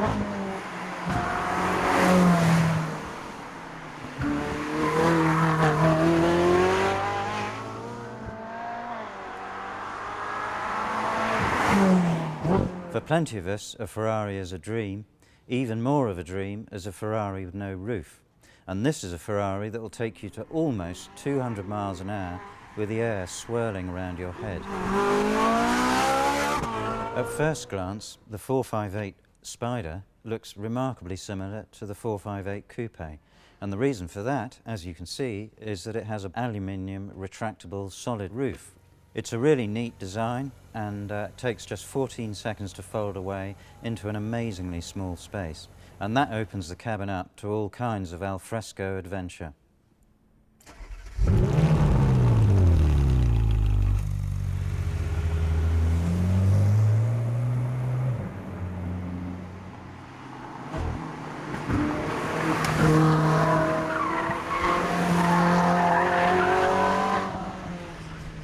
For plenty of us, a Ferrari is a dream. Even more of a dream is a Ferrari with no roof. And this is a Ferrari that will take you to almost 200 miles an hour with the air swirling around your head. At first glance, the 458 Spider looks remarkably similar to the 458 Coupe. And the reason for that, as you can see, is that it has an aluminium retractable solid roof. It's a really neat design, and it takes just 14 seconds to fold away into an amazingly small space. And that opens the cabin up to all kinds of al fresco adventure.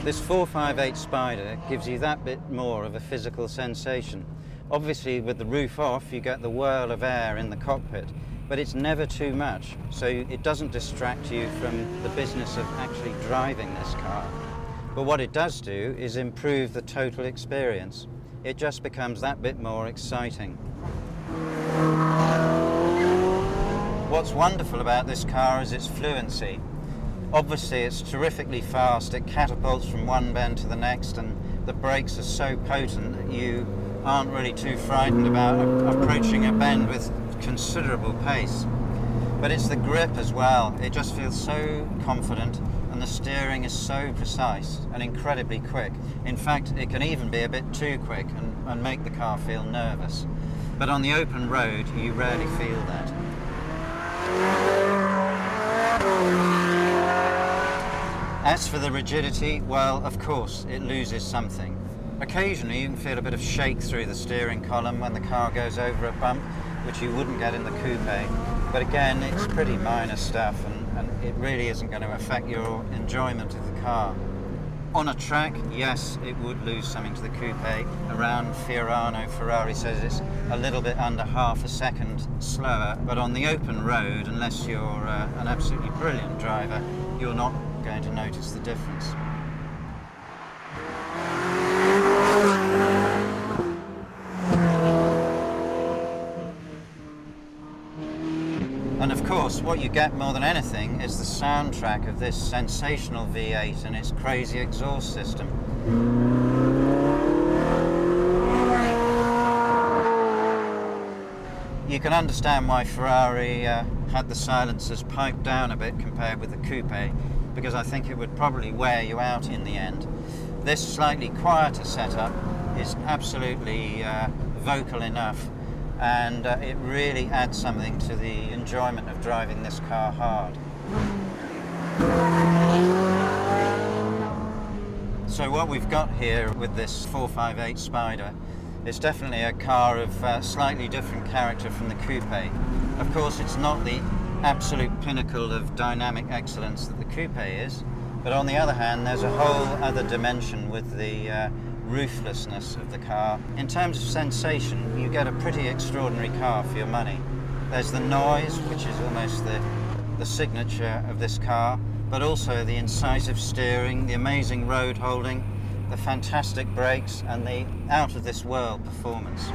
This 458 Spider gives you that bit more of a physical sensation. Obviously, with the roof off, you get the whirl of air in the cockpit, but it's never too much, so it doesn't distract you from the business of actually driving this car. But what it does do is improve the total experience. It just becomes that bit more exciting. What's wonderful about this car is its fluency. Obviously, it's terrifically fast. It catapults from one bend to the next, and the brakes are so potent that you aren't really too frightened about approaching a bend with considerable pace. But it's the grip as well. It just feels so confident, and the steering is so precise and incredibly quick. In fact, it can even be a bit too quick and make the car feel nervous. But on the open road, you rarely feel that. As for the rigidity, well, of course, it loses something. Occasionally you can feel a bit of shake through the steering column when the car goes over a bump, which you wouldn't get in the coupe. But again, it's pretty minor stuff, and it really isn't going to affect your enjoyment of the car. On a track, yes, it would lose something to the coupe. Around Fiorano, Ferrari says it's a little bit under half a second slower, but on the open road, unless you're an absolutely brilliant driver, you're not going to notice the difference. And of course, what you get more than anything is the soundtrack of this sensational V8 and its crazy exhaust system. You can understand why Ferrari had the silencers piped down a bit compared with the coupe, because I think it would probably wear you out in the end. This slightly quieter setup is absolutely vocal enough, and it really adds something to the enjoyment of driving this car hard. So what we've got here with this 458 Spider is definitely a car of slightly different character from the coupe. Of course, it's not the absolute pinnacle of dynamic excellence that the coupe is, but on the other hand, there's a whole other dimension with the rooflessness of the car. In terms of sensation, you get a pretty extraordinary car for your money. There's the noise, which is almost the signature of this car, but also the incisive steering, the amazing road holding, the fantastic brakes, and the out-of-this-world performance.